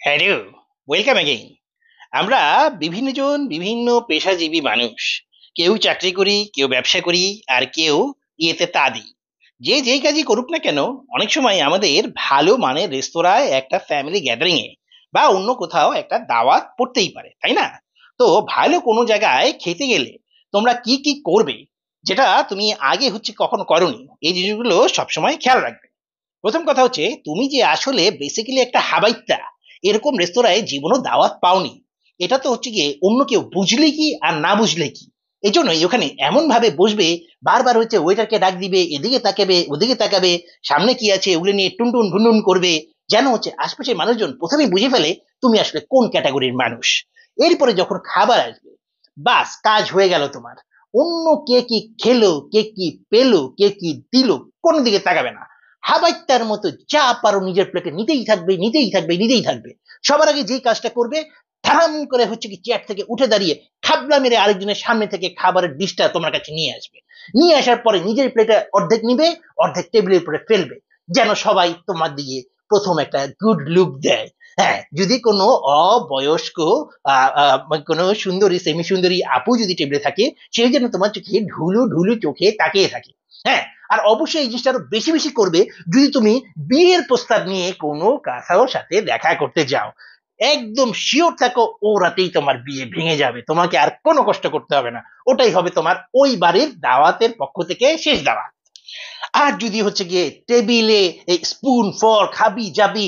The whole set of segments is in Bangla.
Hello, welcome again. আমরা বিভিন্ন জন বিভিন্ন পেশাজীবী মানুষ। কেউ চাকরি করি, কেউ ব্যবসা করি, আর কেউ ইয়েতে তা দিই। যে যেই কাজই করুক না কেন, অনেক সময় আমাদের ভালো মানের রেস্তোরাঁয় একটা ফ্যামিলি গ্যাদারিং এ বা অন্য কোথাও একটা দাওয়াত পড়তেই পারে, তাই না? তো ভালো কোনো জায়গায় খেতে গেলে তোমরা কি কি করবে, যেটা তুমি আগে কখনো করনি, এই জিনিসগুলো সবসময় খেয়াল রাখবে। প্রথম কথা হচ্ছে, তুমি যে আসলে বেসিক্যালি একটা হাবাইত্যা, এরকম রেস্তোরাঁয় জীবনও দাওয়াত পাওনি। এটা তো গিয়ে অন্য কেউ বুঝলে কি আর না বুঝলে কি। এই জন্যই ওখানে এমন ভাবে বসবে, বারবার ওয়েটারকে ডাক দিবে, এদিকে তাকাবে ওদিকে তাকাবে, সামনে কি আছে ওগুলো নিয়ে টুনটুন ঢুনঢুন করবে, যেন আশপাশের মানুষজন প্রথমেই বুঝে ফেলে তুমি আসলে কোন ক্যাটাগরির মানুষ। এরপরে যখন খাবার আসবে, বাস কাজ হয়ে গেল তোমার। অন্য কে কি খেলো, কে কি পেলো, কে কি দিল, কোনো দিকে তাকাবে না। হাবাইত্যার মতো যা পারো নিজের প্লেটে নিতেই থাকবে, নিতেই থাকবে, নিতেই থাকবে। সবার আগে যে কাজটা করবে, ধারাম করে কি চেয়ার থেকে উঠে দাঁড়িয়ে খাবলা মেরে আরেকজনের সামনে থেকে খাবারের ডিশটা তোমার কাছে নিয়ে আসবে। নিয়ে আসার পরে নিজের প্লেটে অর্ধেক নিবে, অর্ধেক টেবিলের উপরে ফেলবে, যেন সবাই তোমার দিকে প্রথম একটা গুড লুক দেয়। হ্যাঁ, যদি কোনো অবয়স্ক কোনো সুন্দরী সেমি সুন্দরী আপু যদি টেবিলে থাকে, সে যেন তোমার চোখে ঢুলু ঢুলু চোখে তাকিয়ে থাকে। হ্যাঁ, আর অবশ্যই এই জিনিসটা আরো বেশি বেশি করবে যদি তুমি বিয়ের প্রস্তাব নিয়ে কোনো কারোর সাথে দেখা করতে যাও। একদম শিওর থাকো ও রাতেই তোমার বিয়ে ভেঙে যাবে, তোমাকে আর কোনো কষ্ট করতে হবে না। ওটাই হবে তোমার ওই বাড়ির দাওয়াতের পক্ষ থেকে শেষ দাওয়াত। আর যদি গিয়ে টেবিলে এই স্পুন ফর্ক হাবি জাবি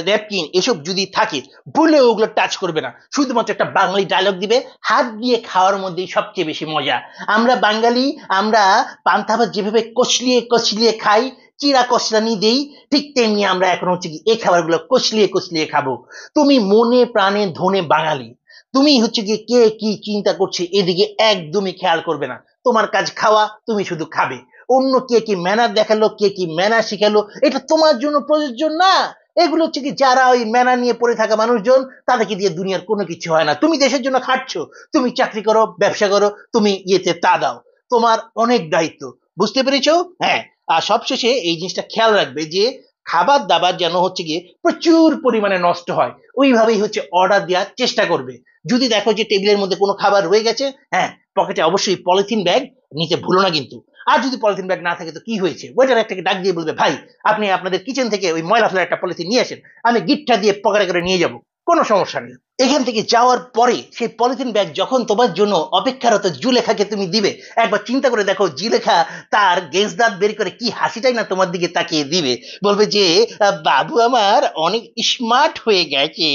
ন্যাপকিন এসব যদি থাকে, ভুলে ওগুলো টাচ করবে না। শুধুমাত্র একটা বাঙালি ডায়লগ দিবে, হাত দিয়ে খাওয়ার মধ্যেই সবচেয়ে বেশি মজা। আমরা বাঙালি, আমরা পান্তা ভাত যেভাবে কচলিয়ে কচলিয়ে খাই, চিরা কচলানি দেই, ঠিক তেমনি আমরা এখন কি এই খাবারগুলো কচলিয়ে কচলিয়ে খাবো। তুমি মনে প্রাণে ধনে বাঙালি। তুমি গিয়ে কে কি চিন্তা করছে এদিকে একদমই খেয়াল করবে না। তোমার কাজ খাওয়া, তুমি শুধু খাবে। অন্য কে কি ম্যানার দেখালো, কে কি ম্যানার শিখালো, এটা তোমার জন্য প্রযোজ্য না। এগুলো কি যারা ওই ম্যানার নিয়ে পড়ে থাকা মানুষজন, তাদেরকে দিয়ে দুনিয়ার কোনো কিছু হয় না। তুমি দেশের জন্য খাটছো, তুমি চাকরি করো, ব্যবসা করো, তুমি ইয়েতে তা দাও, তোমার অনেক দায়িত্ব। বুঝতে পেরেছো? হ্যাঁ। আর সবশেষে এই জিনিসটা খেয়াল রাখবে যে খাবার দাবার যেন গিয়ে প্রচুর পরিমাণে নষ্ট হয়, ওইভাবেই অর্ডার দেওয়ার চেষ্টা করবে। যদি দেখো যে টেবিলের মধ্যে কোনো খাবার রয়ে গেছে, হ্যাঁ, পকেটে অবশ্যই পলিথিন ব্যাগ নিতে ভুলো না কিন্তু। আর যদি পলিথিন ব্যাগ না থাকে তো কি হয়েছে, ওয়েটার একটাকে ডাক দিয়ে বলবে, ভাই আপনি আপনাদের কিচেন থেকে ওই ময়লা ফেলার একটা পলিথিন নিয়ে আসেন, আমি গিটটা দিয়ে পকেটে করে নিয়ে যাব, কোনো সমস্যা নেই। এখান থেকে যাওয়ার পরে সেই পলিথিন ব্যাগ যখন তোমার জন্য অপেক্ষারত জুলেখাকে তুমি দিবে, একবার চিন্তা করে দেখো জুলেখা তার গেস দাঁত বের করে কি হাসিটাই না তোমার দিকে তাকিয়ে দিবে। বলবে যে বাবু আমার অনেক স্মার্ট হয়ে গেছে।